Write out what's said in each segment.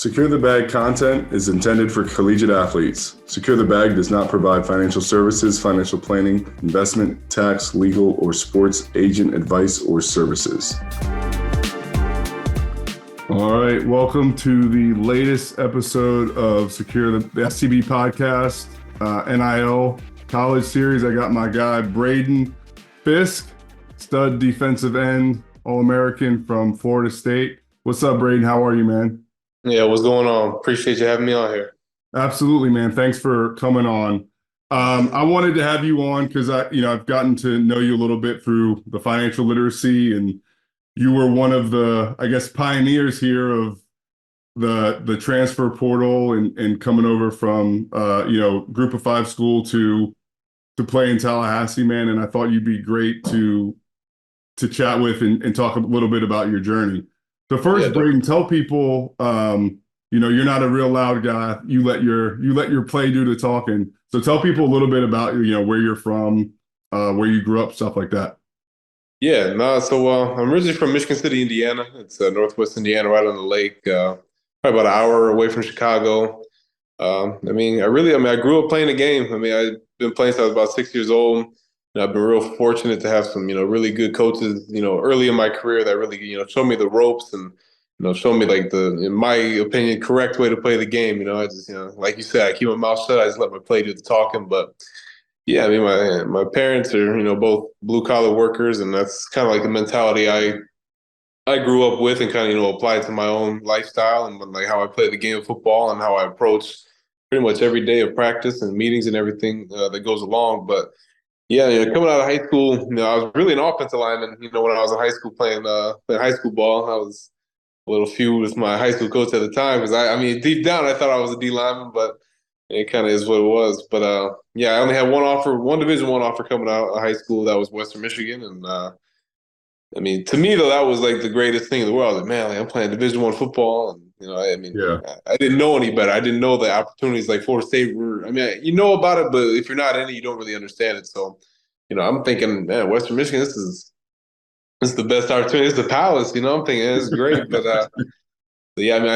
Secure the Bag content is intended for collegiate athletes. Secure the Bag does not provide financial services, financial planning, investment, tax, legal, or sports agent advice or services. All right, welcome to the latest episode of Secure the STB podcast, NIL college series. I got my guy Braden Fiske, stud defensive end, All-American from Florida State. What's up, Braden? How are you, man? Yeah, what's going on? Appreciate you having me on here. Absolutely, man. Thanks for coming on. I wanted to have you on because I've gotten to know you a little bit through the financial literacy, and you were one of the, I guess, pioneers here of the transfer portal and coming over from Group of Five school to play in Tallahassee, man. And I thought you'd be great to chat with and talk a little bit about your journey. So first, Braden, tell people, you're not a real loud guy. You let your play do the talking. So tell people a little bit about, where you're from, where you grew up, stuff like that. Yeah, I'm originally from Michigan City, Indiana. It's Northwest Indiana, right on the lake, probably about an hour away from Chicago. I grew up playing the game. I've been playing since I was about 6 years old. And I've been real fortunate to have some, really good coaches, early in my career that really, showed me the ropes and, showed me like in my opinion, correct way to play the game. I just, like you said, I keep my mouth shut. I just let my play do the talking. But yeah, my parents are, both blue collar workers, and that's kind of like the mentality I grew up with and kind of, applied to my own lifestyle and like how I play the game of football and how I approach pretty much every day of practice and meetings and everything that goes along. But yeah, coming out of high school, I was really an offensive lineman. When I was in high school playing high school ball, I was a little feud with my high school coach at the time because deep down I thought I was a D lineman, but it kind of is what it was. But I only had one Division I offer coming out of high school. That was Western Michigan, and to me though, that was like the greatest thing in the world. I was like, man, I'm playing Division I football, and I didn't know any better. I didn't know the opportunities like Florida State were. You know about it, but if you're not in it, you don't really understand it. So, I'm thinking, man, Western Michigan, this is the best opportunity. It's the palace. I'm thinking it's great. But I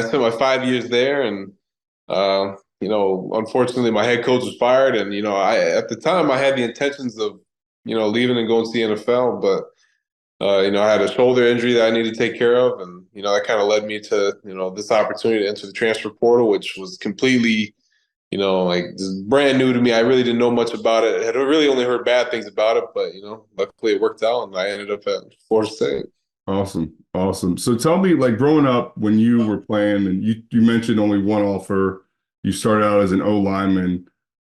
spent my 5 years there, and unfortunately, my head coach was fired, and at the time I had the intentions of leaving and going to the NFL, but I had a shoulder injury that I needed to take care of, and that kind of led me to this opportunity to enter the transfer portal, which was completely just brand new to me. I really didn't know much about it. I had really only heard bad things about it, but luckily it worked out, and I ended up at Florida State. Awesome. So tell me, like growing up when you were playing, and you mentioned only one offer. You started out as an O lineman.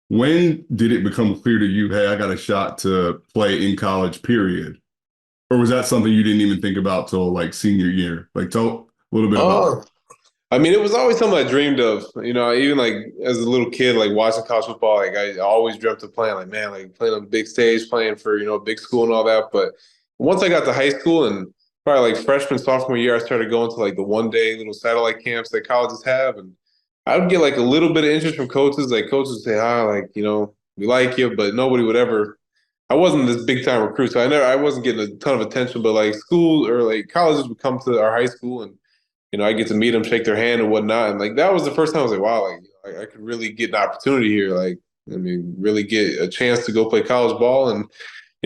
When did it become clear to you, hey, I got a shot to play in college, period? Or was that something you didn't even think about till like senior year? Like tell a little bit about it. It was always something I dreamed of. Even like as a little kid, like watching college football, like I always dreamt of playing. Like man, like playing on the big stage, playing for a big school and all that. But once I got to high school and probably like freshman, sophomore year, I started going to like the one-day little satellite camps that colleges have, and I would get like a little bit of interest from coaches. Like coaches would say, we like you, but nobody would ever. I wasn't this big time recruit, so I wasn't getting a ton of attention. But like school or like colleges would come to our high school, and I get to meet them, shake their hand, and whatnot. And like that was the first time I was like, wow, like I could really get an opportunity here. Like really get a chance to go play college ball. And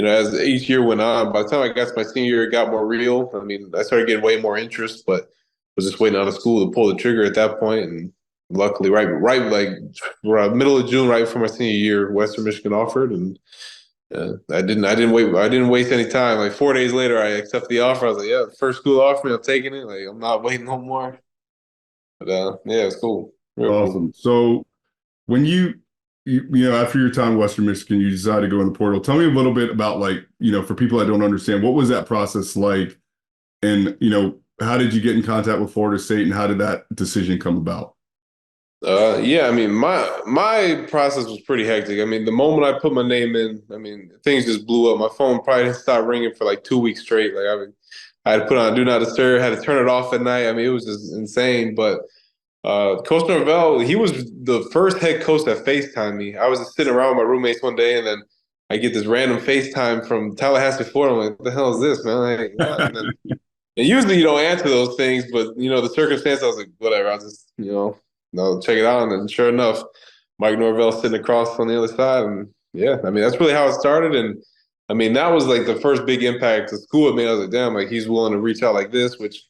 as each year went on, by the time I got to my senior year, it got more real. I started getting way more interest, but was just waiting on the school to pull the trigger at that point. And luckily, right, like middle of June, right before my senior year, Western Michigan offered, and I didn't waste any time. Like 4 days later, I accepted the offer. I was like, yeah, the first school offered me, I'm taking it. Like I'm not waiting no more. But it's cool. Real awesome. Cool. So when you after your time in Western Michigan, you decided to go in the portal. Tell me a little bit about like, for people that don't understand, what was that process like? And, how did you get in contact with Florida State, and how did that decision come about? My process was pretty hectic. The moment I put my name in, things just blew up. My phone probably didn't stop ringing for like 2 weeks straight. Like I had to put on Do Not Disturb, had to turn it off at night. It was just insane. But Coach Norvell, he was the first head coach that FaceTimed me. I was just sitting around with my roommates one day, and then I get this random FaceTime from Tallahassee, Florida. I'm like, what the hell is this, man? Like, what? And then And usually you don't answer those things, but the circumstance, I was like, whatever. I'll just no, check it out. And sure enough, Mike Norvell sitting across on the other side, and yeah, I mean that's really how it started. And I mean that was like the first big impact to school at me. I was like, damn, like he's willing to reach out like this, which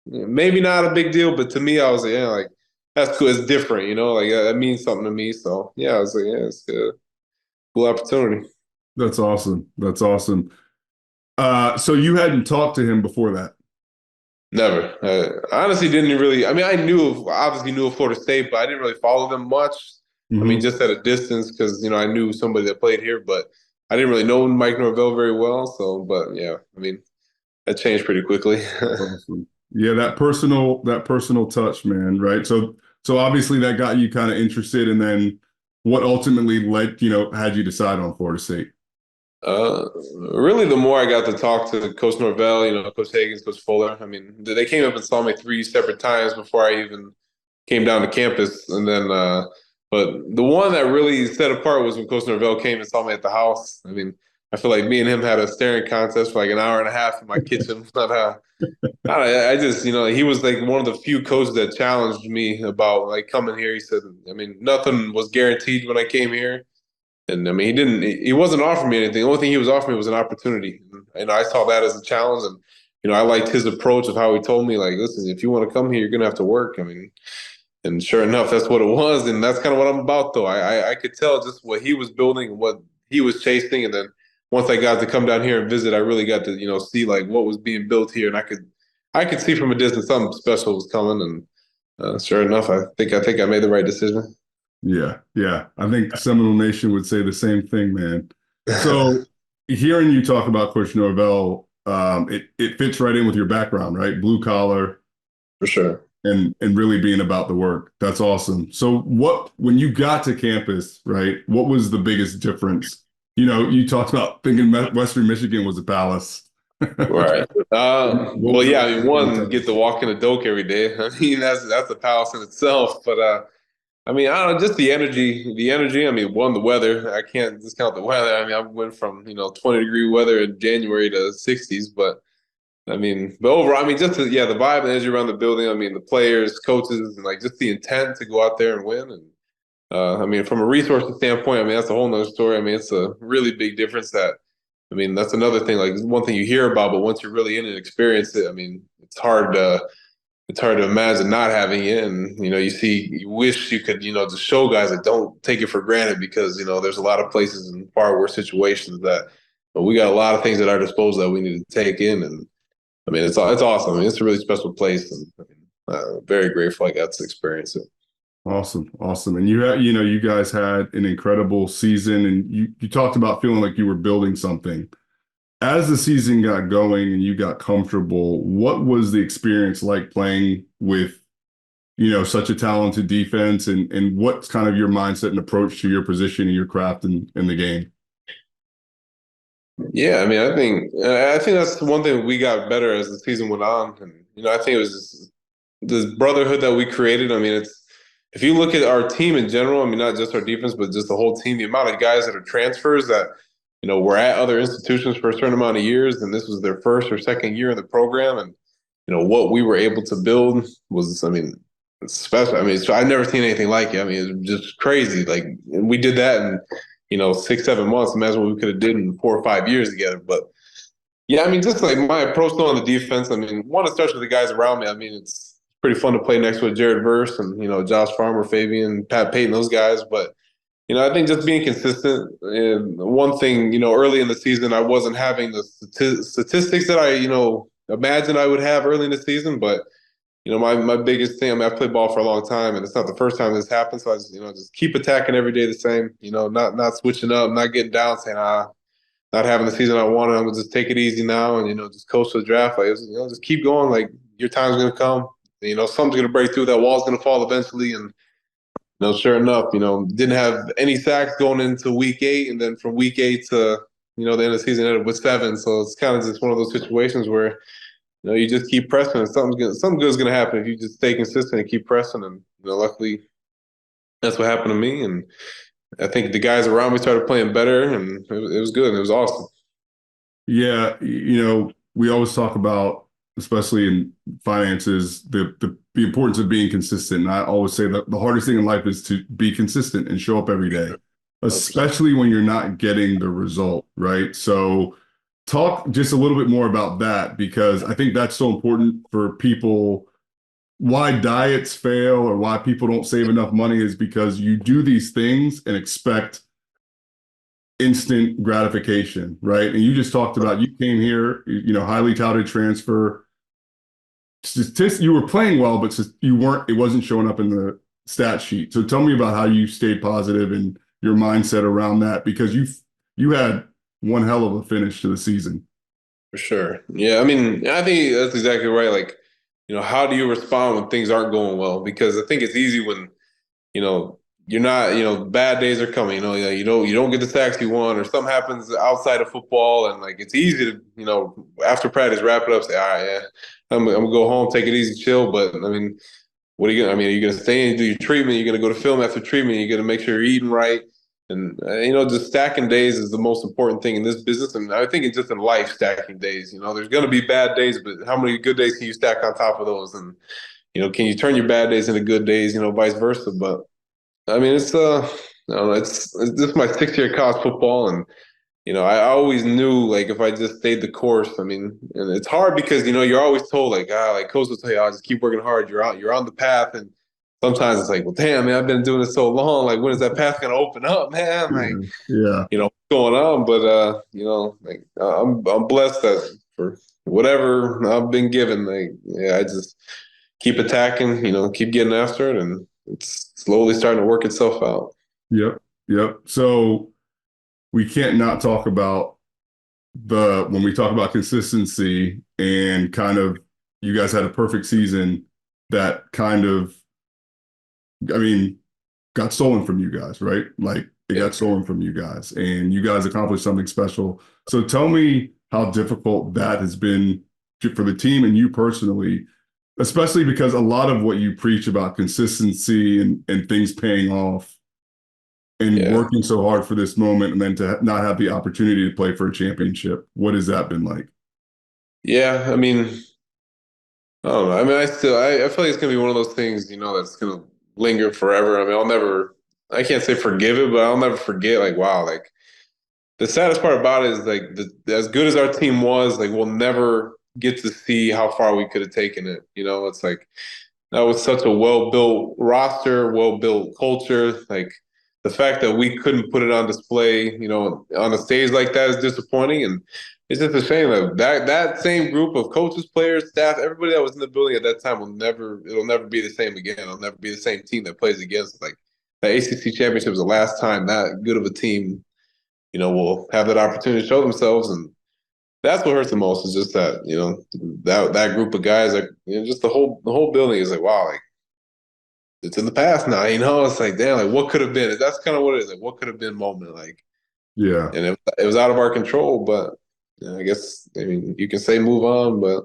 maybe not a big deal, but to me, I was like, yeah, like that's cool. It's different, like that means something to me. So yeah, I was like, yeah, it's a cool opportunity. That's awesome. That's awesome. So you hadn't talked to him before that. Never. I honestly didn't really. I mean, obviously knew of Florida State, but I didn't really follow them much. I mean, Hmm. just at a distance because I knew somebody that played here, but I didn't really know Mike Norvell very well. So, but yeah, I mean, that changed pretty quickly. That's awesome. Yeah, that personal touch, man, right? So obviously that got you kind of interested, and then what ultimately had you decide on Florida State? Uh, Really, the more I got to talk to Coach Norvell, Coach Higgins, Coach Fuller. I mean, they came up and saw me three separate times before I even came down to campus, and then, but the one that really set apart was when Coach Norvell came and saw me at the house. I mean, I feel like me and him had a staring contest for like an hour and a half in my kitchen. But I just, he was like one of the few coaches that challenged me about like coming here. He said, I mean, nothing was guaranteed when I came here. And I mean, he wasn't offering me anything. The only thing he was offering me was an opportunity. And I saw that as a challenge. And, I liked his approach of how he told me, like, listen, if you want to come here, you're going to have to work. I mean, and sure enough, that's what it was. And that's kind of what I'm about, though. I could tell just what he was building and what he was chasing. And then once I got to come down here and visit, I really got to, see like what was being built here. And I could see from a distance something special was coming. And sure enough, I think I made the right decision. Yeah, yeah. I think Seminole Nation would say the same thing, man. So hearing you talk about Coach Norvell, it fits right in with your background, right? Blue collar For sure. and really being about the work. That's awesome. So when you got to campus, right? What was the biggest difference? You talked about thinking Western Michigan was a palace. Right. What Well, was it yeah. like I mean, on one, get campus? to walk in the doke every day. I mean, that's a palace in itself. But I mean, I don't know, just the energy. The energy. I mean, one, the weather. I can't discount the weather. I mean, I went from 20-degree weather in January to 60s. But I mean, but overall, I mean, just yeah, the vibe and energy around the building. I mean, the players, coaches, and like just the intent to go out there and win. And I mean, from a resources standpoint, I mean, that's a whole nother story. I mean, it's a really big difference that. I mean, that's another thing. Like one thing you hear about, but once you're really in it and experience it, I mean, it's hard to imagine not having it. And you wish you could, just show guys that don't take it for granted because there's a lot of places in far worse situations that but we got a lot of things at our disposal that we need to take in. And I mean, it's awesome. I mean, it's a really special place, and I mean, very grateful I got to experience it. Awesome, awesome. And you guys had an incredible season, and you talked about feeling like you were building something. As the season got going and you got comfortable, what was the experience like playing with, such a talented defense, and what's kind of your mindset and approach to your position and your craft in the game? Yeah, I mean, I think that's the one thing we got better as the season went on, and I think it was the brotherhood that we created. I mean, it's if you look at our team in general, I mean, not just our defense, but just the whole team, the amount of guys that are transfers that were at other institutions for a certain amount of years, and this was their first or second year in the program, and what we were able to build was, I mean, it's special. I mean, so I've never seen anything like it. I mean, it's just crazy. Like we did that in 6, 7 months. Imagine what we could have did in 4 or 5 years together. But yeah, I mean, just like my approach though on the defense. I mean, one, it starts with the guys around me. I mean, it's pretty fun to play next with Jared Verse and Josh Farmer, Fabian, Pat Payton, those guys. But I think just being consistent. And one thing, early in the season, I wasn't having the statistics that I imagined I would have early in the season, but. My biggest thing. I mean, I've played ball for a long time, and it's not the first time this happened. So I just keep attacking every day the same. Not switching up, not getting down, saying not having the season I wanted. I'm gonna just take it easy now, and just coast to the draft. Like just keep going. Like your time's gonna come. Something's gonna break through. That wall's gonna fall eventually, and sure enough, didn't have any sacks going into week 8, and then from week 8 to the end of the season ended with 7. So it's kind of just one of those situations where you just keep pressing, and something good is gonna happen if you just stay consistent and keep pressing. And luckily, that's what happened to me. And I think the guys around me started playing better, and it was good. And it was awesome. Yeah, we always talk about especially in finances, the importance of being consistent. And I always say that the hardest thing in life is to be consistent and show up every day, 100%. especially when you're not getting the result, right? So talk just a little bit more about that because I think that's so important for people. Why diets fail or why people don't save enough money is because you do these things and expect instant gratification, right? And you just talked about you came here, highly touted transfer. You were playing well, but you weren't. It wasn't showing up in the stat sheet. So tell me about how you stayed positive and your mindset around that because you had one hell of a finish to the season. For sure. Yeah, I mean, I think that's exactly right. Like, how do you respond when things aren't going well? Because I think it's easy when, you're not, bad days are coming, you don't get the sacks you want or something happens outside of football and like it's easy to, after practice wrap it up, say, all right, yeah, I'm gonna go home, take it easy, chill. But I mean, what are you gonna? I mean, are you gonna stay and do your treatment? You're gonna go to film after treatment. You're gonna make sure you're eating right, and just stacking days is the most important thing in this business. And I think it's just in life, stacking days. There's gonna be bad days, but how many good days can you stack on top of those? And can you turn your bad days into good days? Vice versa. But I mean, I don't know, it's this is my 6th year of college football, and I always knew like if I just stayed the course, I mean, and it's hard because you're always told like coach will tell you, just keep working hard. You're on the path, and sometimes it's like, well, damn, man, I've been doing this so long. Like, when is that path gonna open up, man? Like, Yeah. Yeah. what's going on? But like I'm blessed that for whatever I've been given, like, yeah, I just keep attacking, keep getting after it, and it's slowly starting to work itself out. Yep. Yep. So we can't not talk about when we talk about consistency and kind of you guys had a perfect season that kind of, I mean, got stolen from you guys, right? Like it Yeah. got stolen from you guys and you guys accomplished something special. So tell me how difficult that has been for the team and you personally, especially because a lot of what you preach about consistency and things paying off and Yeah. working so hard for this moment and then to not have the opportunity to play for a championship. What has that been like? Yeah. I mean, I don't know. I mean, I feel like it's gonna be one of those things, that's gonna linger forever. I mean, I can't say forgive it, but I'll never forget. Like, wow, like the saddest part about it is like as good as our team was, like we'll never get to see how far we could have taken it. It's like that was such a well-built roster, well-built culture. Like the fact that we couldn't put it on display, on a stage like that is disappointing. And it's just a shame that that same group of coaches, players, staff, everybody that was in the building at that time it'll never be the same again. It'll never be the same team that plays against. Like the ACC championship was the last time that good of a team, will have that opportunity to show themselves. And that's what hurts the most is just that, that group of guys, like, just the whole building is like, wow, like it's in the past now, it's like, damn, like what could have been? That's kind of what it is. Like what could have been moment, like, Yeah. and it was out of our control, but I guess, I mean, you can say move on, but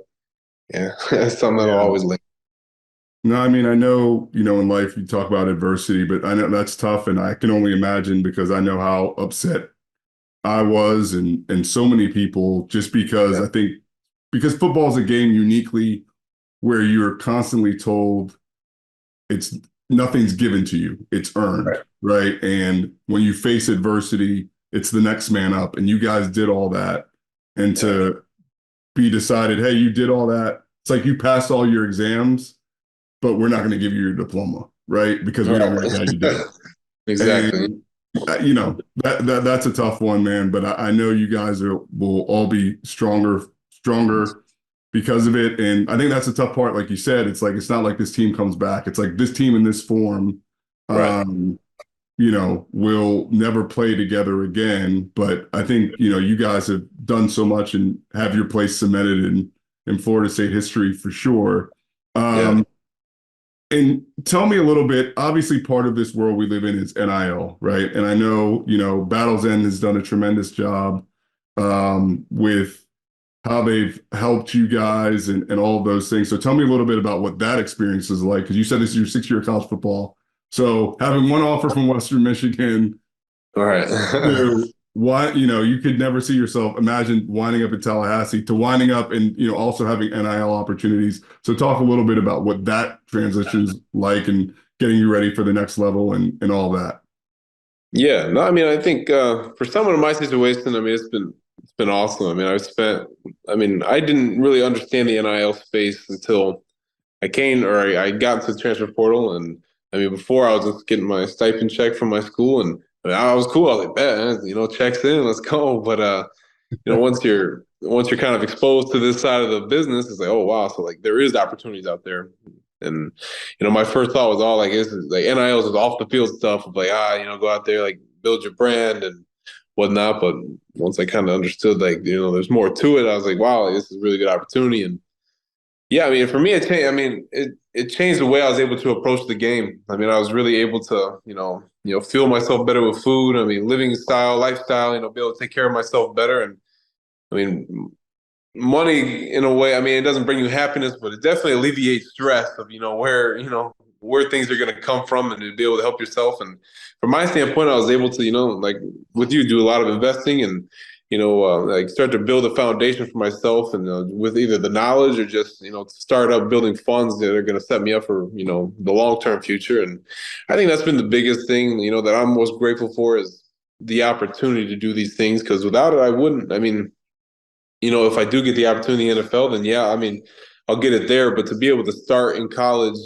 yeah, it's something that'll Yeah. always linger. No, I mean, I know, in life you talk about adversity, but I know that's tough. And I can only imagine because I know how upset I was and so many people just because Yeah. I think because football is a game uniquely where you're constantly told it's nothing's given to you, it's earned, Right. right? And when you face adversity, it's the next man up. And you guys did all that. And Yeah. to be decided, hey, you did all that. It's like you passed all your exams, but we're not going to give you your diploma, right? Because we don't like how you did Right. it. Exactly. And that's a tough one, man. But I know you guys will all be stronger because of it. And I think that's the tough part. Like you said, it's like it's not like this team comes back. It's like this team in this form, Right. um, will never play together again. But I think you guys have done so much and have your place cemented in Florida State history for sure. Yeah. And tell me a little bit, obviously part of this world we live in is NIL, right? And I know, Battle's End has done a tremendous job with how they've helped you guys and all of those things. So tell me a little bit about what that experience is like, because you said this is your 6th year of college football. So having one offer from Western Michigan All right. to why, you could never see yourself imagine winding up in Tallahassee to winding up and, also having NIL opportunities. So talk a little bit about what that transition's like and getting you ready for the next level and all that. Yeah, no, I mean, I think for someone in my situation, I mean, it's been awesome. I mean, I didn't really understand the NIL space until I got into the transfer portal, and I mean, before I was just getting my stipend check from my school, and I mean, I was cool. I was like, bet, checks in, let's go. But once you're kind of exposed to this side of the business, it's like, oh wow, so like there is opportunities out there. And my first thought was all like, this is like NILs is off the field stuff of like, go out there, like build your brand and whatnot. But once I kind of understood, like, there's more to it, I was like, wow, like, this is a really good opportunity. And yeah, I mean, for me, it changed. I mean, it changed the way I was able to approach the game. I mean, I was really able to, fuel myself better with food. I mean, living style, lifestyle, be able to take care of myself better. And I mean, money in a way, I mean, it doesn't bring you happiness, but it definitely alleviates stress of, where things are going to come from and to be able to help yourself. And from my standpoint, I was able to, like with you, do a lot of investing and, like start to build a foundation for myself and with either the knowledge or just, start up building funds that are going to set me up for, the long-term future. And I think that's been the biggest thing, that I'm most grateful for is the opportunity to do these things. Because without it, I wouldn't. I mean, if I do get the opportunity in the NFL, then yeah, I mean, I'll get it there. But to be able to start in college,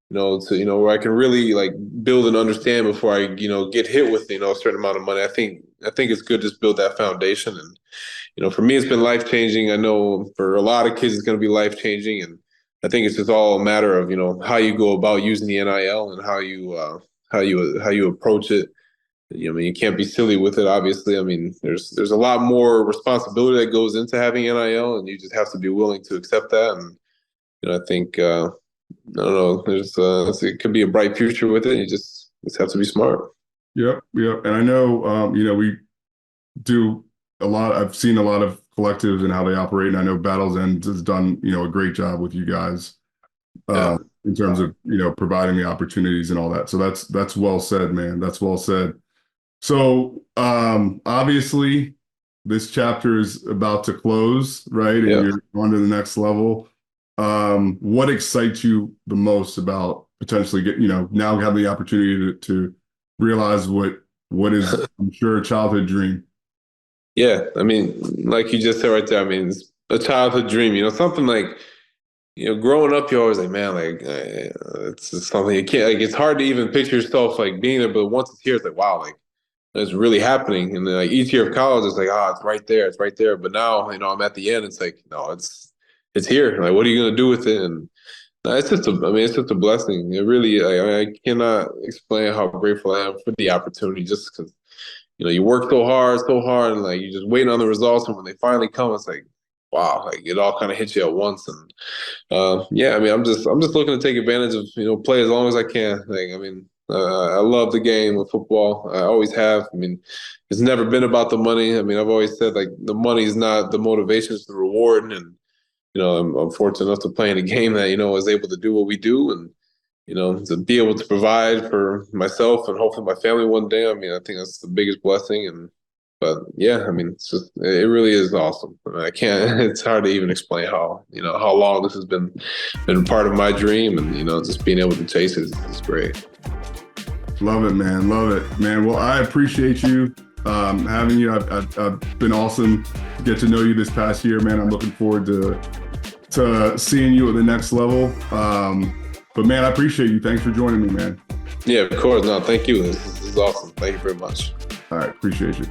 where I can really like build and understand before I, get hit with, a certain amount of money. I think it's good to just build that foundation. And, for me, it's been life changing. I know for a lot of kids, it's going to be life changing. And I think it's just all a matter of, how you go about using the NIL and how you approach it. I mean, you can't be silly with it, obviously. I mean, there's a lot more responsibility that goes into having NIL, and you just have to be willing to accept that. And, I think, I don't know, it could be a bright future with it. You just have to be smart. Yep. And I know, we do a lot. I've seen a lot of collectives and how they operate. And I know Battle's End has done, a great job with you guys in terms of, providing the opportunities and all that. So that's well said, man. That's well said. So obviously this chapter is about to close, right? And you're on to the next level. What excites you the most about potentially now having the opportunity to realize what is, I'm sure, a childhood dream? Yeah, I mean, like you just said right there, I mean, it's a childhood dream, something like, growing up, you're always like, man, like, it's just something you can't, like, it's hard to even picture yourself like being there, but once it's here, it's like, wow, like, it's really happening. And then, like each year of college, it's like, it's right there. But now, I'm at the end. It's like, no, it's here. Like, what are you gonna do with it? And it's just a blessing. It really, I cannot explain how grateful I am for the opportunity. Just because, you work so hard, and like you just waiting on the results, and when they finally come, it's like, wow, like it all kind of hits you at once. And yeah, I mean, I'm just looking to take advantage of play as long as I can. Like, I mean. I love the game of football. I always have. I mean, it's never been about the money. I mean, I've always said like the money is not the motivation, it's the reward. And I'm fortunate enough to play in a game that is able to do what we do, and to be able to provide for myself and hopefully my family one day. I mean, I think that's the biggest blessing. But yeah, I mean, it really is awesome. I mean, I can't. It's hard to even explain how long this has been part of my dream, and just being able to chase it is great. Love it, man. Love it, man. Well, I appreciate you having you. I've been awesome to get to know you this past year, man. I'm looking forward to seeing you at the next level. But man, I appreciate you. Thanks for joining me, man. Yeah, of course. No, thank you. This is awesome. Thank you very much. All right. Appreciate you.